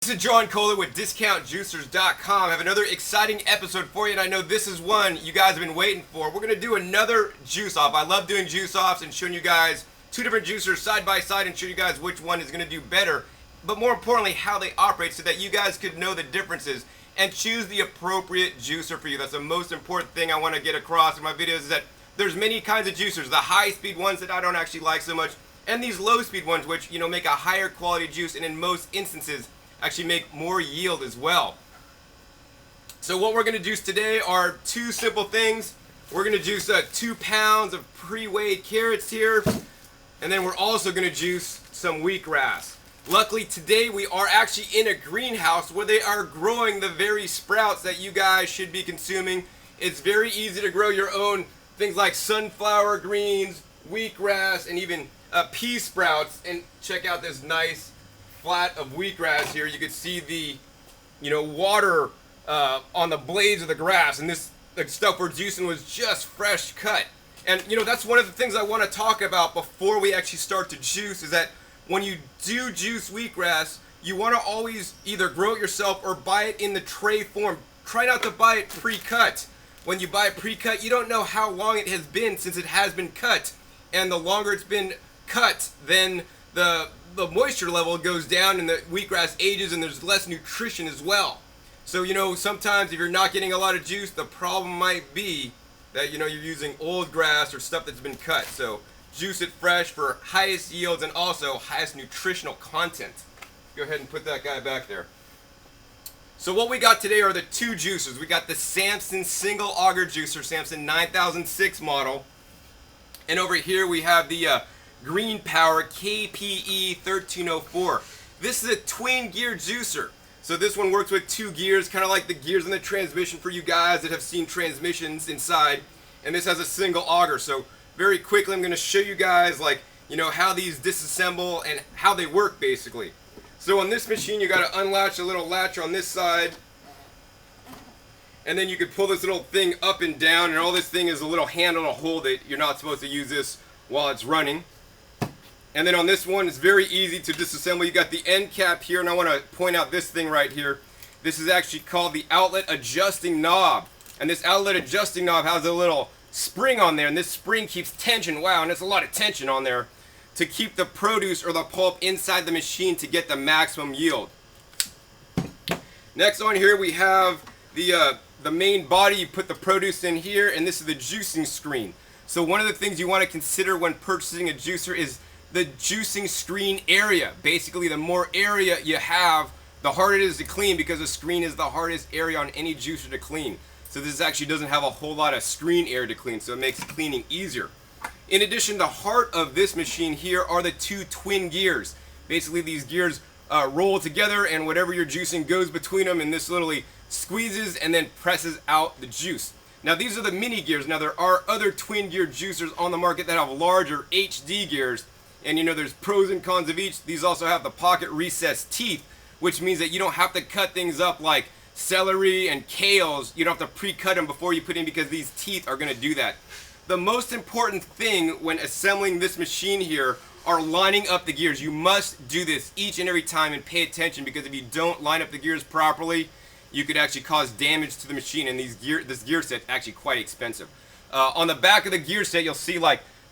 This is John Kohler with DiscountJuicers.com. I have another exciting episode for you, and I know this is one you guys have been waiting for. We're going to do another juice off. I love doing juice offs and showing you guys two different juicers side by side and show you guys which one is going to do better, but more importantly, how they operate so that you guys could know the differences and choose the appropriate juicer for you. That's the most important thing I want to get across in my videos, is that there's many kinds of juicers. The high-speed ones that I don't actually like so much, and these low-speed ones which, make a higher quality juice and in most instances actually make more yield as well. So what we're going to juice today are two simple things. We're going to juice 2 pounds of pre-weighed carrots here, and then we're also going to juice some wheatgrass. Luckily today we are actually in a greenhouse where they are growing the very sprouts that you guys should be consuming. It's very easy to grow your own things like sunflower greens, wheatgrass, and even pea sprouts. And check out this nice flat of wheatgrass here. You can see the water on the blades of the grass, and this the stuff we're juicing was just fresh cut. And that's one of the things I want to talk about before we actually start to juice, is that when you do juice wheatgrass, you want to always either grow it yourself or buy it in the tray form. Try not to buy it pre-cut. When you buy it pre-cut, you don't know how long it has been since it has been cut, and the longer it's been cut, then the moisture level goes down and the wheatgrass ages and there's less nutrition as well. So sometimes if you're not getting a lot of juice, the problem might be that you're using old grass or stuff that's been cut. So juice it fresh for highest yields and also highest nutritional content. Go ahead and put that guy back there. So what we got today are the two juicers. We got the Samson single auger juicer, Samson 9006 model, and over here we have the Green Power KPE 1304. This is a twin gear juicer. So this one works with 2 gears, kind of like the gears in the transmission for you guys that have seen transmissions inside. And this has a single auger. So very quickly I'm going to show you guys how these disassemble and how they work basically. So on this machine you got to unlatch a little latch on this side, and then you can pull this little thing up and down, and all this thing is a little handle to hold it. You're not supposed to use this while it's running. And then on this one, it's very easy to disassemble. You got the end cap here, and I want to point out this thing right here. This is actually called the outlet adjusting knob. And this outlet adjusting knob has a little spring on there, and this spring keeps tension. Wow, and there's a lot of tension on there to keep the produce or the pulp inside the machine to get the maximum yield. Next on here we have the main body. You put the produce in here, and this is the juicing screen. So one of the things you want to consider when purchasing a juicer is the juicing screen area. Basically, the more area you have, the harder it is to clean, because the screen is the hardest area on any juicer to clean. So this actually doesn't have a whole lot of screen area to clean, so it makes cleaning easier. In addition, the heart of this machine here are the 2 twin gears. Basically, these gears roll together, and whatever you're juicing goes between them, and this literally squeezes and then presses out the juice. Now these are the mini gears. Now there are other twin gear juicers on the market that have larger HD gears, and there's pros and cons of each. These also have the pocket recessed teeth, which means that you don't have to cut things up like celery and kales. You don't have to pre-cut them before you put in, because these teeth are going to do that. The most important thing when assembling this machine here are lining up the gears. You must do this each and every time and pay attention, because if you don't line up the gears properly, you could actually cause damage to the machine, and this gear set is actually quite expensive. On the back of the gear set, you'll see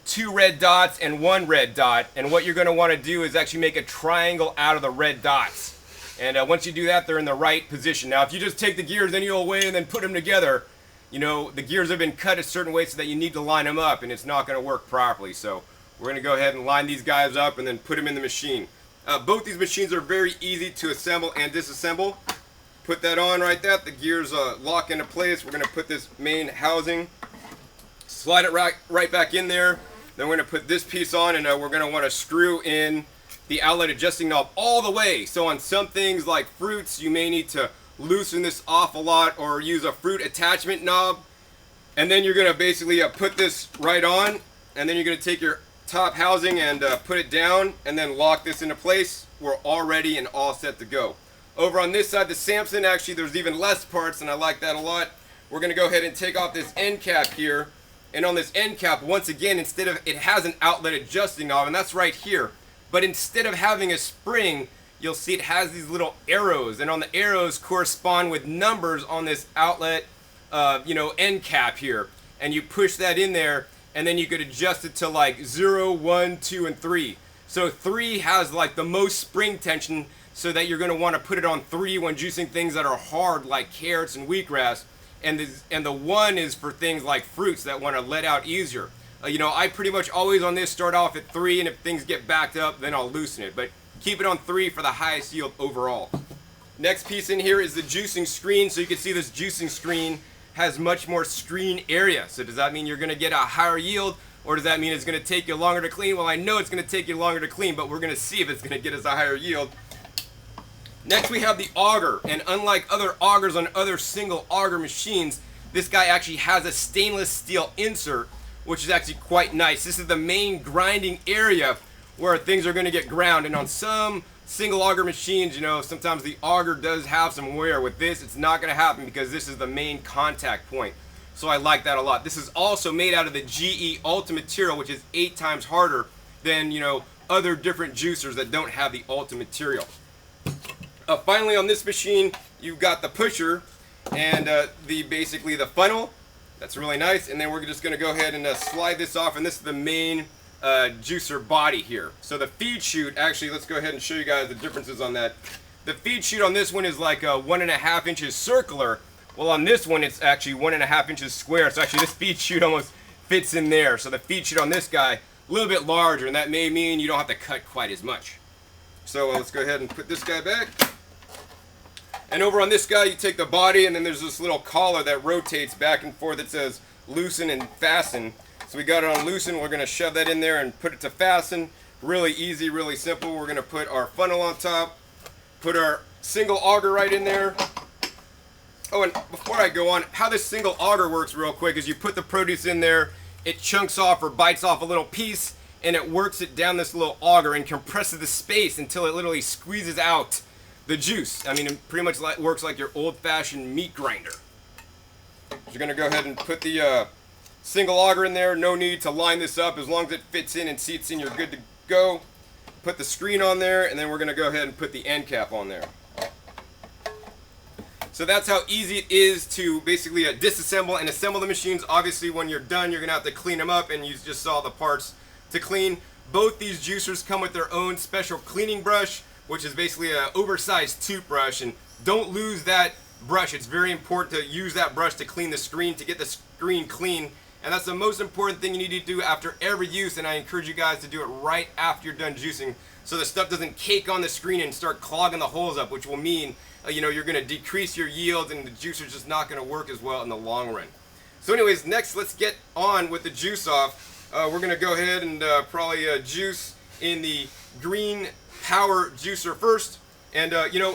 2 red dots and 1 red dot, and what you're going to want to do is actually make a triangle out of the red dots. And once you do that, they're in the right position. Now if you just take the gears any old way and then put them together, the gears have been cut a certain way so that you need to line them up, and it's not going to work properly. So we're going to go ahead and line these guys up and then put them in the machine. Both these machines are very easy to assemble and disassemble. Put that on right there. The gears lock into place. We're going to put this main housing, slide it right back in there. Then we're going to put this piece on, and we're going to want to screw in the outlet adjusting knob all the way. So on some things like fruits, you may need to loosen this off a lot or use a fruit attachment knob. And then you're going to basically put this right on, and then you're going to take your top housing and put it down and then lock this into place. We're all ready and all set to go. Over on this side, the Samson, actually there's even less parts, and I like that a lot. We're going to go ahead and take off this end cap here. And on this end cap, once again, it has an outlet adjusting knob, and that's right here. But instead of having a spring, you'll see it has these little arrows, and on the arrows correspond with numbers on this outlet, end cap here. And you push that in there, and then you could adjust it to like 0, 1, 2, and 3. So 3 has like the most spring tension, so that you're going to want to put it on 3 when juicing things that are hard like carrots and wheatgrass. And the 1 is for things like fruits that want to let out easier. I pretty much always on this start off at 3, and if things get backed up, then I'll loosen it. But keep it on 3 for the highest yield overall. Next piece in here is the juicing screen. So you can see this juicing screen has much more screen area. So does that mean you're going to get a higher yield, or does that mean it's going to take you longer to clean? Well, I know it's going to take you longer to clean, but we're going to see if it's going to get us a higher yield. Next we have the auger, and unlike other augers on other single auger machines, this guy actually has a stainless steel insert, which is actually quite nice. This is the main grinding area where things are going to get ground, and on some single auger machines, sometimes the auger does have some wear. With this, it's not going to happen because this is the main contact point. So I like that a lot. This is also made out of the GE Ultra material, which is 8 times harder than, other different juicers that don't have the Ultra material. Finally, on this machine, you've got the pusher and basically the funnel. That's really nice. And then we're just going to go ahead and slide this off, and this is the main juicer body here. So the feed chute, actually, let's go ahead and show you guys the differences on that. The feed chute on this one is like 1.5 inches circular. Well, on this one, it's actually 1.5 inches square. So actually, this feed chute almost fits in there. So the feed chute on this guy, a little bit larger, and that may mean you don't have to cut quite as much. So let's go ahead and put this guy back. And over on this guy, you take the body, and then there's this little collar that rotates back and forth that says loosen and fasten. So we got it on loosen. We're going to shove that in there and put it to fasten. Really easy, really simple. We're going to put our funnel on top, put our single auger right in there. Oh, and before I go on, how this single auger works real quick is you put the produce in there, it chunks off or bites off a little piece, and it works it down this little auger and compresses the space until it literally squeezes out the juice. I mean, it pretty much works like your old-fashioned meat grinder. So you're going to go ahead and put the single auger in there. No need to line this up. As long as it fits in and seats in, you're good to go. Put the screen on there, and then we're going to go ahead and put the end cap on there. So that's how easy it is to basically disassemble and assemble the machines. Obviously, when you're done, you're going to have to clean them up, and you just saw the parts to clean. Both these juicers come with their own special cleaning brush, which is basically an oversized toothbrush, and don't lose that brush. It's very important to use that brush to clean the screen, to get the screen clean, and that's the most important thing you need to do after every use, and I encourage you guys to do it right after you're done juicing so the stuff doesn't cake on the screen and start clogging the holes up, which will mean you're going to decrease your yield, and the juicer's just not going to work as well in the long run. So anyways, next let's get on with the juice off. We're going to go ahead and probably juice in the green power juicer first. And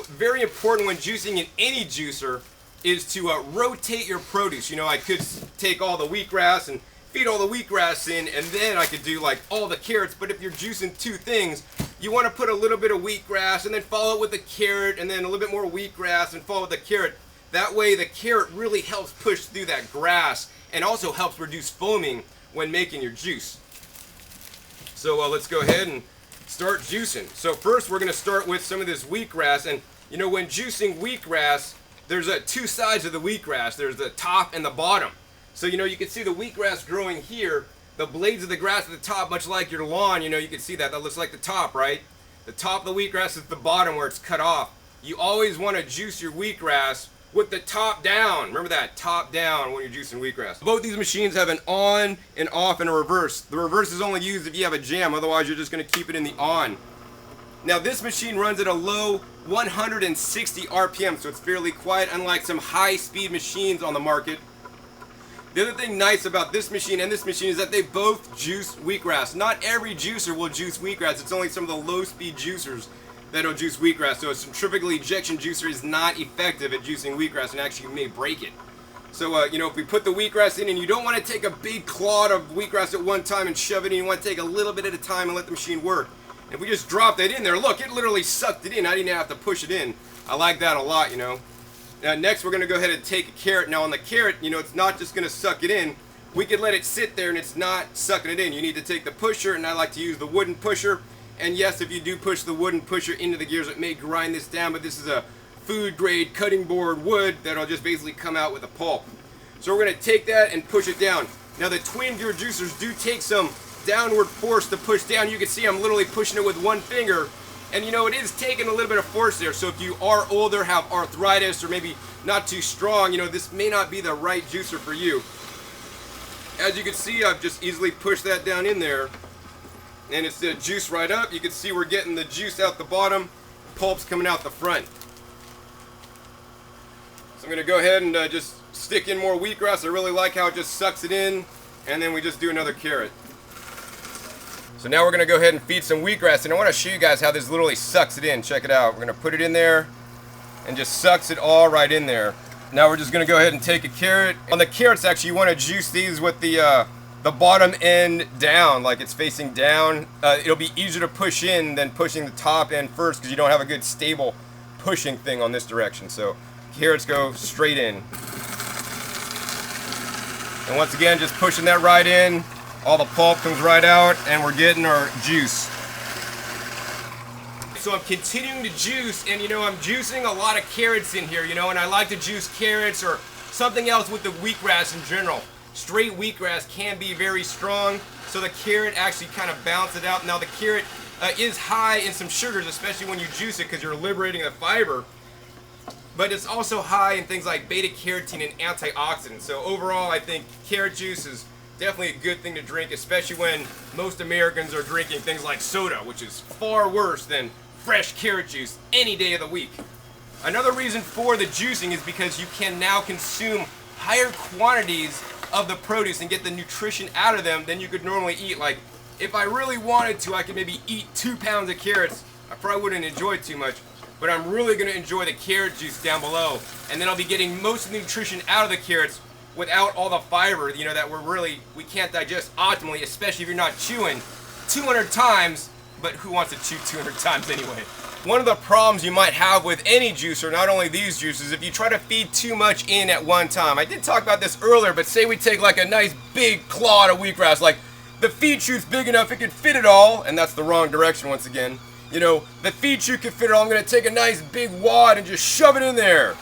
very important when juicing in any juicer is to rotate your produce. I could take all the wheatgrass and feed all the wheatgrass in, and then I could do like all the carrots. But if you're juicing 2 things, you want to put a little bit of wheatgrass and then follow it with the carrot, and then a little bit more wheatgrass and follow with the carrot. That way the carrot really helps push through that grass and also helps reduce foaming when making your juice. So let's go ahead and start juicing. So first we're going to start with some of this wheatgrass, and when juicing wheatgrass, there's 2 sides of the wheatgrass. There's the top and the bottom. So you can see the wheatgrass growing here, the blades of the grass at the top, much like your lawn, you can see that looks like the top, right? The top of the wheatgrass is the bottom where it's cut off. You always want to juice your wheatgrass with the top down. Remember that, top down when you're juicing wheatgrass. Both these machines have an on and off and a reverse. The reverse is only used if you have a jam, otherwise you're just going to keep it in the on. Now this machine runs at a low 160 RPM, so it's fairly quiet, unlike some high-speed machines on the market. The other thing nice about this machine and this machine is that they both juice wheatgrass. Not every juicer will juice wheatgrass. It's only some of the low-speed juicers that'll juice wheatgrass. So a centrifugal ejection juicer is not effective at juicing wheatgrass, and actually you may break it. So if we put the wheatgrass in, and you don't want to take a big clod of wheatgrass at one time and shove it in, you want to take a little bit at a time and let the machine work. If we just drop that in there, look, it literally sucked it in. I didn't have to push it in. I like that a lot, Next, we're going to go ahead and take a carrot. Now on the carrot, it's not just going to suck it in. We could let it sit there and it's not sucking it in. You need to take the pusher, and I like to use the wooden pusher, And yes, if you do push the wooden pusher into the gears, it may grind this down, but this is a food grade cutting board wood that'll just basically come out with a pulp. So we're going to take that and push it down. Now the twin gear juicers do take some downward force to push down. You can see I'm literally pushing it with one finger, and you know, it is taking a little bit of force there. So if you are older, have arthritis, or maybe not too strong, you know, this may not be the right juicer for you. As you can see, I've just easily pushed that down in there, and it's the juice right up. You can see we're getting the juice out the bottom, pulp's coming out the front. So I'm going to go ahead and just stick in more wheatgrass. I really like how it just sucks it in, and then we just do another carrot. So now we're going to go ahead and feed some wheatgrass, and I want to show you guys how this literally sucks it in. Check it out. We're going to put it in there and just sucks it all right in there. Now we're just going to go ahead and take a carrot. On the carrots, actually, you want to juice these with the bottom end down, like it's facing down. It'll be easier to push in than pushing the top end first, because you don't have a good stable pushing thing on this direction. So carrots go straight in. And once again, just pushing that right in. All the pulp comes right out, and we're getting our juice. So I'm continuing to juice, and you know, I'm juicing a lot of carrots in here, you know, and I like to juice carrots or something else with the wheatgrass in general. Straight wheatgrass can be very strong, so the carrot actually kind of balances it out. Now the carrot is high in some sugars, especially when you juice it, because you're liberating a fiber. But it's also high in things like beta-carotene and antioxidants. So overall, I think carrot juice is definitely a good thing to drink, especially when most Americans are drinking things like soda, which is far worse than fresh carrot juice any day of the week. Another reason for the juicing is because you can now consume higher quantities of the produce and get the nutrition out of them than you could normally eat. Like, if I really wanted to, I could maybe eat 2 pounds of carrots. I probably wouldn't enjoy it too much, but I'm really going to enjoy the carrot juice down below, and then I'll be getting most of the nutrition out of the carrots without all the fiber, you know, that we can't digest optimally, especially if you're not chewing 200 times, but who wants to chew 200 times anyway? One of the problems you might have with any juicer, not only these juices, if you try to feed too much in at one time. I did talk about this earlier, but say we take like a nice big clod of wheatgrass, like the feed chute's big enough it could fit it all, and that's the wrong direction once again. You know, the feed chute could fit it all. I'm going to take a nice big wad and just shove it in there.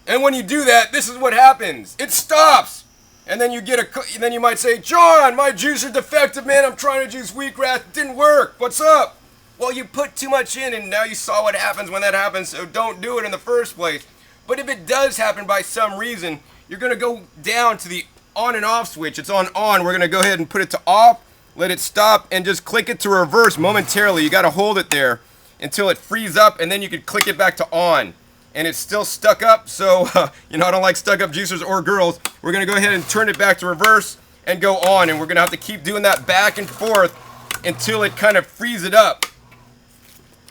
And when you do that, this is what happens. It stops. And then you might say, John, my juicer's defective, man. I'm trying to juice wheatgrass. It didn't work. What's up? Well, you put too much in, and now you saw what happens when that happens, so don't do it in the first place. But if it does happen by some reason, you're going to go down to the on and off switch. It's on. We're going to go ahead and put it to off, let it stop, and just click it to reverse momentarily. You got to hold it there until it frees up, and then you can click it back to on. And it's still stuck up, so you know, I don't like stuck up juicers or girls. We're gonna go ahead and turn it back to reverse and go on, and we're gonna have to keep doing that back and forth until it kind of frees it up.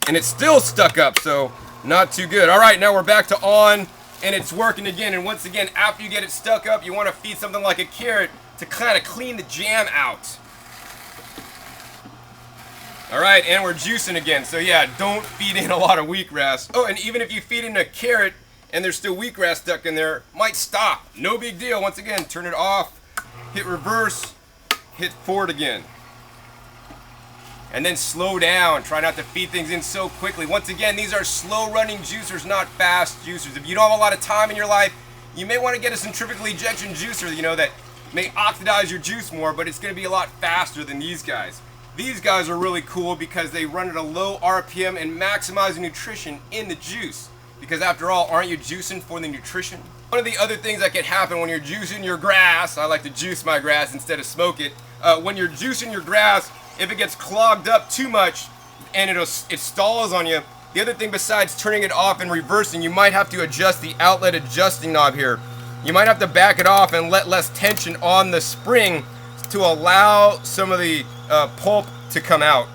And it's still stuck up, so not too good. All right, now we're back to on, and it's working again. And once again, after you get it stuck up, you want to feed something like a carrot to kind of clean the jam out. All right, and we're juicing again. So yeah, don't feed in a lot of wheatgrass. Oh, and even if you feed in a carrot and there's still wheatgrass stuck in there, might stop. No big deal. Once again, turn it off, hit reverse, hit forward again. And then slow down. Try not to feed things in so quickly. Once again, these are slow running juicers, not fast juicers. If you don't have a lot of time in your life, you may want to get a centrifugal ejection juicer, you know, that may oxidize your juice more, but it's going to be a lot faster than these guys. These guys are really cool because they run at a low RPM and maximize the nutrition in the juice. Because after all, aren't you juicing for the nutrition? One of the other things that can happen when you're juicing your grass, I like to juice my grass instead of smoke it. When you're juicing your grass, if it gets clogged up too much and it stalls on you, the other thing besides turning it off and reversing, you might have to adjust the outlet adjusting knob here. You might have to back it off and let less tension on the spring to allow some of the pulp to come out.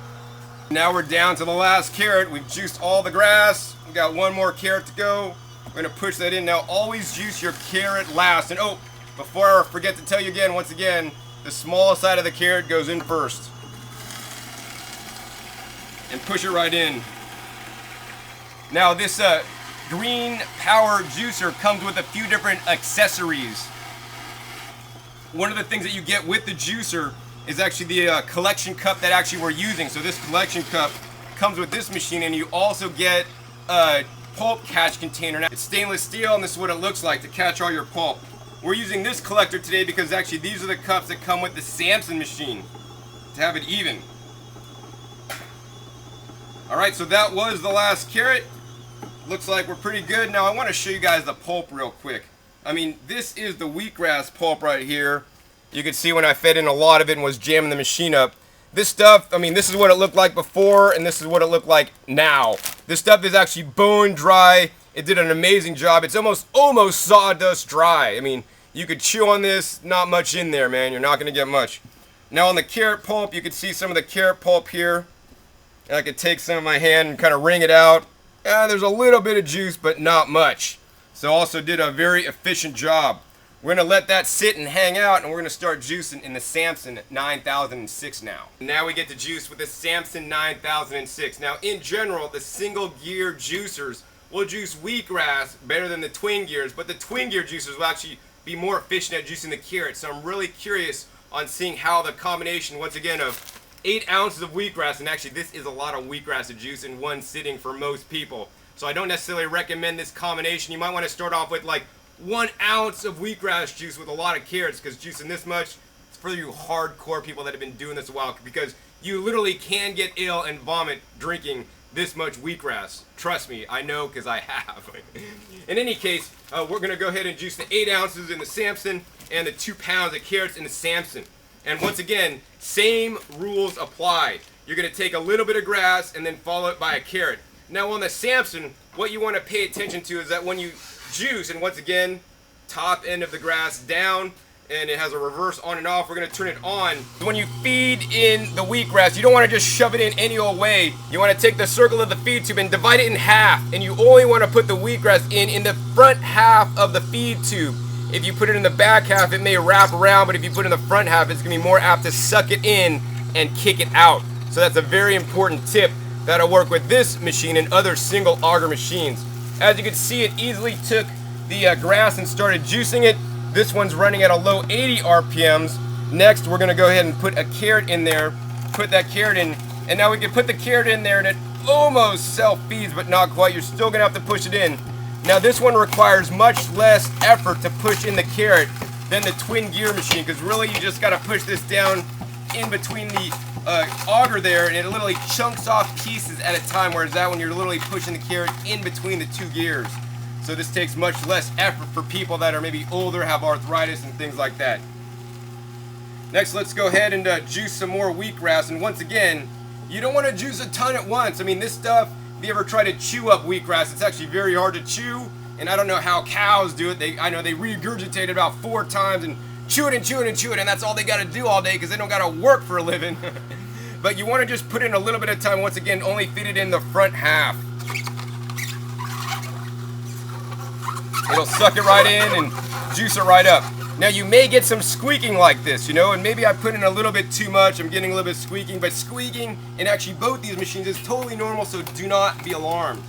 Now we're down to the last carrot. We've juiced all the grass. We got one more carrot to go. We're gonna push that in. Now always juice your carrot last. And oh, before I forget to tell you again, once again, the smallest side of the carrot goes in first. And push it right in. Now this green power juicer comes with a few different accessories. One of the things that you get with the juicer is actually the collection cup that actually we're using. So this collection cup comes with this machine, and you also get a pulp catch container. Now, it's stainless steel, and this is what it looks like to catch all your pulp. We're using this collector today because actually these are the cups that come with the Samson machine to have it even. Alright, so that was the last carrot. Looks like we're pretty good. Now I want to show you guys the pulp real quick. I mean, this is the wheatgrass pulp right here. You can see when I fed in a lot of it and was jamming the machine up. This stuff, I mean, this is what it looked like before, and this is what it looked like now. This stuff is actually bone dry. It did an amazing job. It's almost sawdust dry. I mean, you could chew on this, not much in there, man. You're not going to get much. Now on the carrot pulp, you can see some of the carrot pulp here. And I could take some of my hand and kind of wring it out. There's a little bit of juice, but not much. So also did a very efficient job. We're going to let that sit and hang out, and we're going to start juicing in the Samson 9006 now. Now we get to juice with the Samson 9006. Now in general, the single gear juicers will juice wheatgrass better than the twin gears, but the twin gear juicers will actually be more efficient at juicing the carrot. So I'm really curious on seeing how the combination, once again, of 8 ounces of wheatgrass, and actually this is a lot of wheatgrass to juice in one sitting for most people. So I don't necessarily recommend this combination. You might want to start off with like 1 ounce of wheatgrass juice with a lot of carrots, because juicing this much, it's for you hardcore people that have been doing this a while, because you literally can get ill and vomit drinking this much wheatgrass. Trust me, I know, because I have. In any case, we're going to go ahead and juice the 8 ounces in the Samson and the 2 pounds of carrots in the Samson. And once again, same rules apply. You're going to take a little bit of grass and then follow it by a carrot. Now on the Samson, what you want to pay attention to is that when you juice, and once again, top end of the grass down, and it has a reverse on and off, we're going to turn it on. When you feed in the wheatgrass, you don't want to just shove it in any old way. You want to take the circle of the feed tube and divide it in half, and you only want to put the wheatgrass in the front half of the feed tube. If you put it in the back half, it may wrap around, but if you put it in the front half, it's going to be more apt to suck it in and kick it out. So that's a very important tip that'll work with this machine and other single auger machines. As you can see, it easily took the grass and started juicing it. This one's running at a low 80 RPMs. Next, we're going to go ahead and put a carrot in there, put that carrot in, and now we can put the carrot in there and it almost self-feeds, but not quite. You're still going to have to push it in. Now this one requires much less effort to push in the carrot than the twin gear machine, because really you just got to push this down in between the auger there, and it literally chunks off pieces at a time, whereas that one you're literally pushing the carrot in between the 2 gears. So this takes much less effort for people that are maybe older, have arthritis and things like that. Next, let's go ahead and juice some more wheatgrass. And once again, you don't want to juice a ton at once. I mean, this stuff, if you ever try to chew up wheatgrass, it's actually very hard to chew. And I don't know how cows do it. I know they regurgitate it about 4 times and chew it and chew it and chew it, and that's all they got to do all day because they don't got to work for a living. But you want to just put in a little bit of time. Once again, only feed it in the front half. It'll suck it right in and juice it right up. Now you may get some squeaking like this, you know, and maybe I put in a little bit too much. I'm getting a little bit squeaking, but squeaking in actually both these machines is totally normal, so do not be alarmed.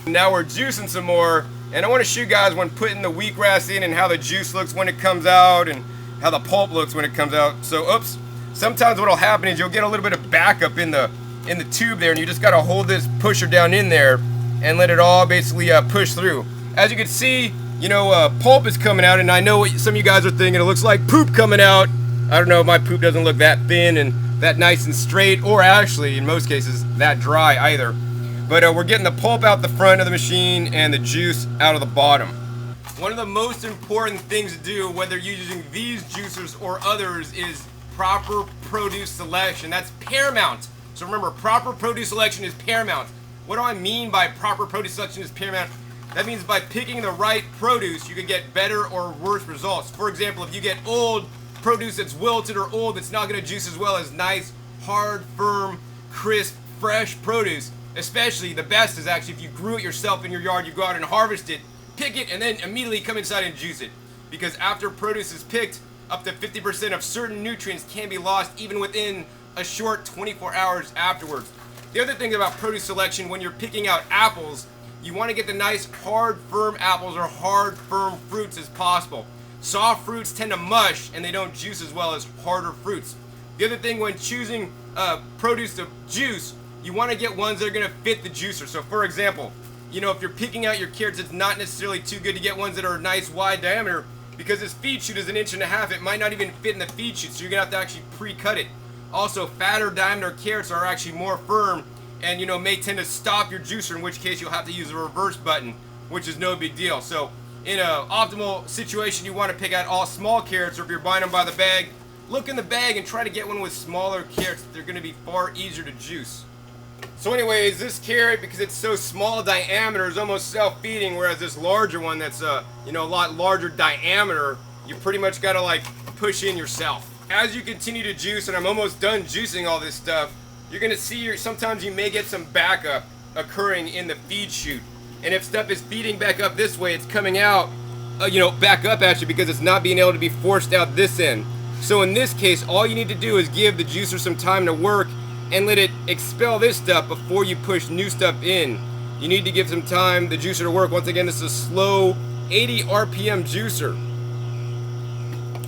Now we're juicing some more, and I want to show you guys when putting the wheatgrass in and how the juice looks when it comes out and how the pulp looks when it comes out. So, oops, sometimes what'll happen is you'll get a little bit of backup in the tube there, and you just got to hold this pusher down in there and let it all basically push through. As you can see, you know, pulp is coming out, and I know what some of you guys are thinking. It looks like poop coming out. I don't know, my poop doesn't look that thin and that nice and straight, or actually, in most cases, that dry either. But we're getting the pulp out the front of the machine and the juice out of the bottom. One of the most important things to do, whether you're using these juicers or others, is proper produce selection. That's paramount. So remember, proper produce selection is paramount. What do I mean by proper produce selection is paramount? That means by picking the right produce, you can get better or worse results. For example, if you get old produce that's wilted or old, that's not going to juice as well as nice, hard, firm, crisp, fresh produce. Especially, the best is actually if you grew it yourself in your yard, you go out and harvest it, pick it, and then immediately come inside and juice it. Because after produce is picked, up to 50% of certain nutrients can be lost even within a short 24 hours afterwards. The other thing about produce selection, when you're picking out apples, you want to get the nice hard firm apples or hard firm fruits as possible. soft fruits tend to mush and they don't juice as well as harder fruits. The other thing when choosing produce to juice, you want to get ones that are going to fit the juicer. So for example, you know, if you're picking out your carrots, it's not necessarily too good to get ones that are a nice wide diameter, because this feed chute is 1.5 inches. It might not even fit in the feed chute, so you're going to have to actually pre-cut it. Also, fatter diameter carrots are actually more firm and, you know, may tend to stop your juicer, in which case you'll have to use a reverse button, which is no big deal. So in an optimal situation, you want to pick out all small carrots, or if you're buying them by the bag, look in the bag and try to get one with smaller carrots. They're going to be far easier to juice. So anyways, this carrot, because it's so small diameter, is almost self-feeding, whereas this larger one that's you know, a lot larger diameter, you pretty much got to like push in yourself. As you continue to juice, and I'm almost done juicing all this stuff, you're going to see sometimes you may get some backup occurring in the feed chute. And if stuff is feeding back up this way, it's coming out, you know, back up at you because it's not being able to be forced out this end. So in this case, all you need to do is give the juicer some time to work and let it expel this stuff before you push new stuff in. You need to give some time, the juicer, to work. Once again, this is a slow 80 RPM juicer.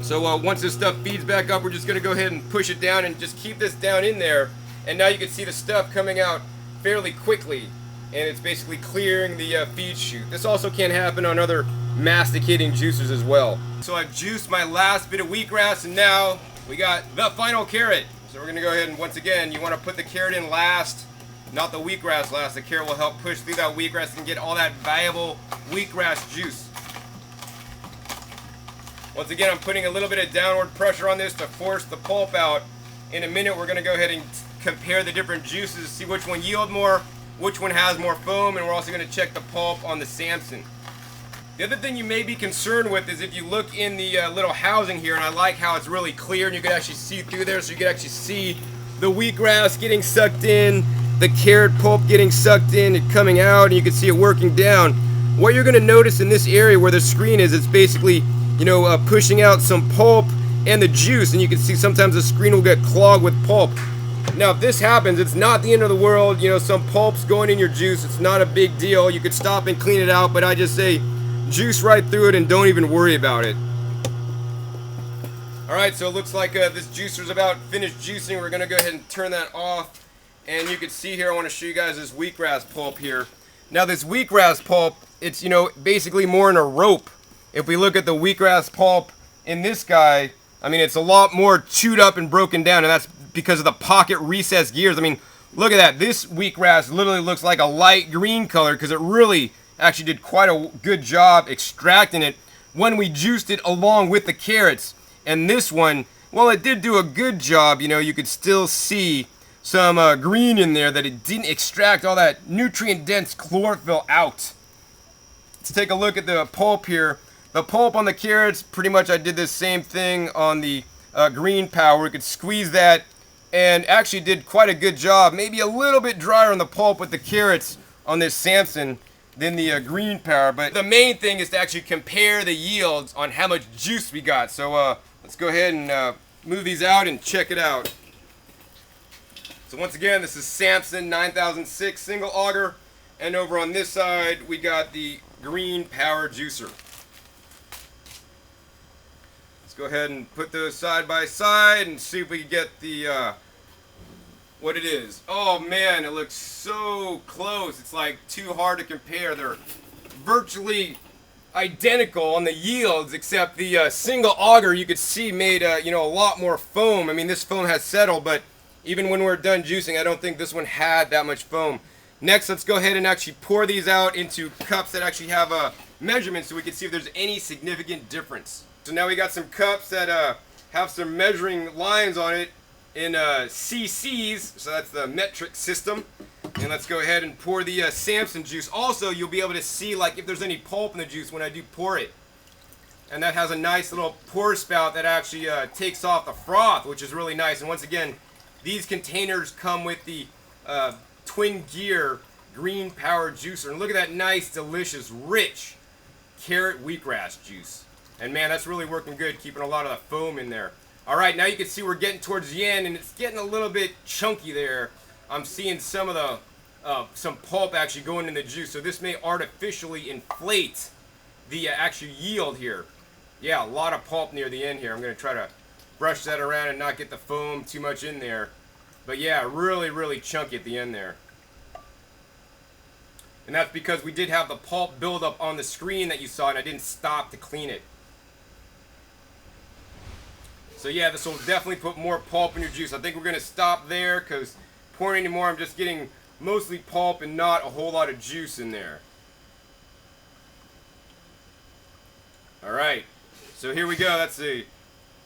So once this stuff feeds back up, we're just going to go ahead and push it down and just keep this down in there. And now you can see the stuff coming out fairly quickly, and it's basically clearing the feed chute. This also can happen on other masticating juicers as well. So I've juiced my last bit of wheatgrass, and now we got the final carrot. So we're going to go ahead and, once again, you want to put the carrot in last, not the wheatgrass last. The carrot will help push through that wheatgrass and get all that valuable wheatgrass juice. Once again, I'm putting a little bit of downward pressure on this to force the pulp out. In a minute, we're going to go ahead and compare the different juices, see which one yield more, which one has more foam, and we're also going to check the pulp on the Samson. The other thing you may be concerned with is if you look in the little housing here, and I like how it's really clear and you can actually see through there, so you can actually see the wheatgrass getting sucked in, the carrot pulp getting sucked in and coming out, and you can see it working down. What you're going to notice in this area where the screen is, it's basically, you know, pushing out some pulp and the juice, and you can see sometimes the screen will get clogged with pulp. Now if this happens, it's not the end of the world. You know, some pulp's going in your juice, it's not a big deal. You could stop and clean it out, but I just say juice right through it and don't even worry about it. Alright, so it looks like this juicer's about finished juicing. We're going to go ahead and turn that off, and you can see here, I want to show you guys this wheatgrass pulp here. Now this wheatgrass pulp, it's, you know, basically more in a rope. If we look at the wheatgrass pulp in this guy, I mean, it's a lot more chewed up and broken down, and that's because of the pocket recessed gears. I mean, look at that. This wheatgrass literally looks like a light green color because it really actually did quite a good job extracting it when we juiced it along with the carrots. And this one, well, it did do a good job. You know, you could still see some green in there, that it didn't extract all that nutrient-dense chlorophyll out. Let's take a look at the pulp here. The pulp on the carrots, pretty much I did the same thing on the green power. We could squeeze that and actually did quite a good job. Maybe a little bit drier on the pulp with the carrots on this Samson than the green power. But the main thing is to actually compare the yields on how much juice we got. So let's go ahead and move these out and check it out. So once again, this is Samson 9006 single auger. And over on this side, we got the green power juicer. Let's go ahead and put those side by side and see if we can get the what it is. Oh man, it looks so close. It's like too hard to compare. They're virtually identical on the yields, except the single auger you could see made you know, a lot more foam. I mean, this foam has settled, but even when we're done juicing, I don't think this one had that much foam. Next, let's go ahead and actually pour these out into cups that actually have a measurement, so we can see if there's any significant difference. So now we got some cups that have some measuring lines on it in cc's, so that's the metric system. And let's go ahead and pour the Samson juice. Also, you'll be able to see like if there's any pulp in the juice when I do pour it. And that has a nice little pour spout that actually takes off the froth, which is really nice. And once again, these containers come with the twin gear green power juicer. And look at that nice, delicious, rich carrot wheatgrass juice. And man, that's really working good, keeping a lot of the foam in there. All right, now you can see we're getting towards the end, and it's getting a little bit chunky there. I'm seeing some of the some pulp actually going in the juice, so this may artificially inflate the actual yield here. Yeah, a lot of pulp near the end here. I'm going to try to brush that around and not get the foam too much in there. But yeah, really, really chunky at the end there. And that's because we did have the pulp buildup on the screen that you saw, and I didn't stop to clean it. So yeah, this will definitely put more pulp in your juice. I think we're going to stop there because pouring anymore, I'm just getting mostly pulp and not a whole lot of juice in there. Alright, so here we go. That's the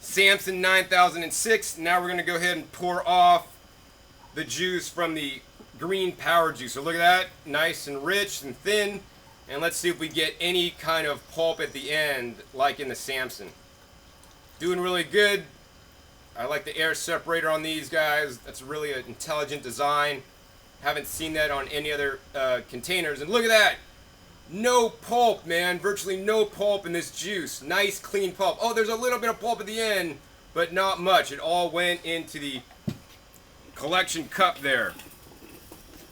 Samson 9006. Now we're going to go ahead and pour off the juice from the green power juice. So look at that, nice and rich and thin. And let's see if we get any kind of pulp at the end like in the Samson. Doing really good. I like the air separator on these guys. That's really an intelligent design. Haven't seen that on any other containers. And look at that, no pulp, man. Virtually no pulp in this juice. Nice clean pulp. Oh, there's a little bit of pulp at the end, but not much. It all went into the collection cup there.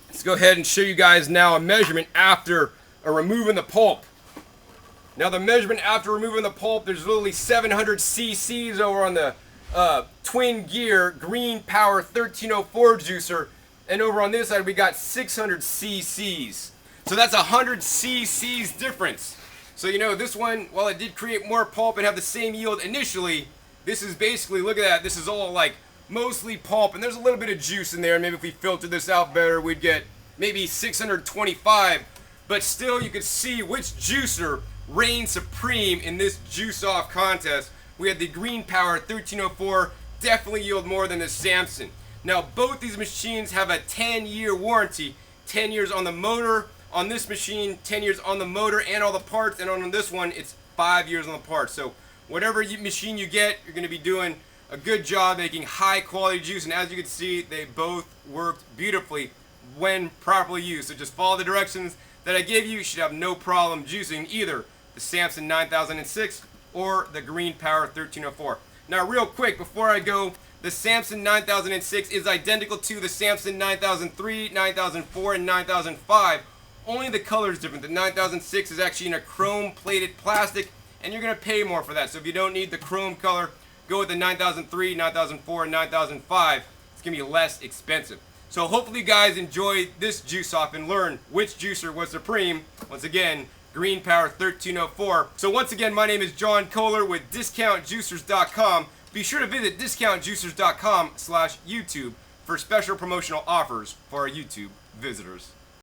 Let's go ahead and show you guys now a measurement after removing the pulp. Now the measurement after removing the pulp, there's literally 700 cc's over on the Twin Gear Green Power 1304 juicer, and over on this side we got 600 cc's. So that's 100 cc's difference. So you know, this one, while it did create more pulp and have the same yield initially, this is basically, look at that, this is all like mostly pulp, and there's a little bit of juice in there, and maybe if we filtered this out better, we'd get maybe 625, but still you could see which juicer reigned supreme in this juice off contest. We had the Green Power 1304, definitely yield more than the Samson. Now both these machines have a 10-year warranty, 10 years on the motor, on this machine 10 years on the motor and all the parts, and on this one it's 5 years on the parts. So whatever machine you get, you're going to be doing a good job making high quality juice, and as you can see, they both worked beautifully when properly used. So just follow the directions that I gave you. You should have no problem juicing either the Samson 9006 or the Green Power 1304. Now real quick before I go, the Samson 9006 is identical to the Samson 9003, 9004, and 9005. Only the color is different. The 9006 is actually in a chrome plated plastic, and you're going to pay more for that. So if you don't need the chrome color, go with the 9003, 9004, and 9005. It's going to be less expensive. So hopefully you guys enjoyed this juice off and learn which juicer was supreme. Once again, Green Power 1304. So once again, my name is John Kohler with DiscountJuicers.com. Be sure to visit DiscountJuicers.com/YouTube for special promotional offers for our YouTube visitors.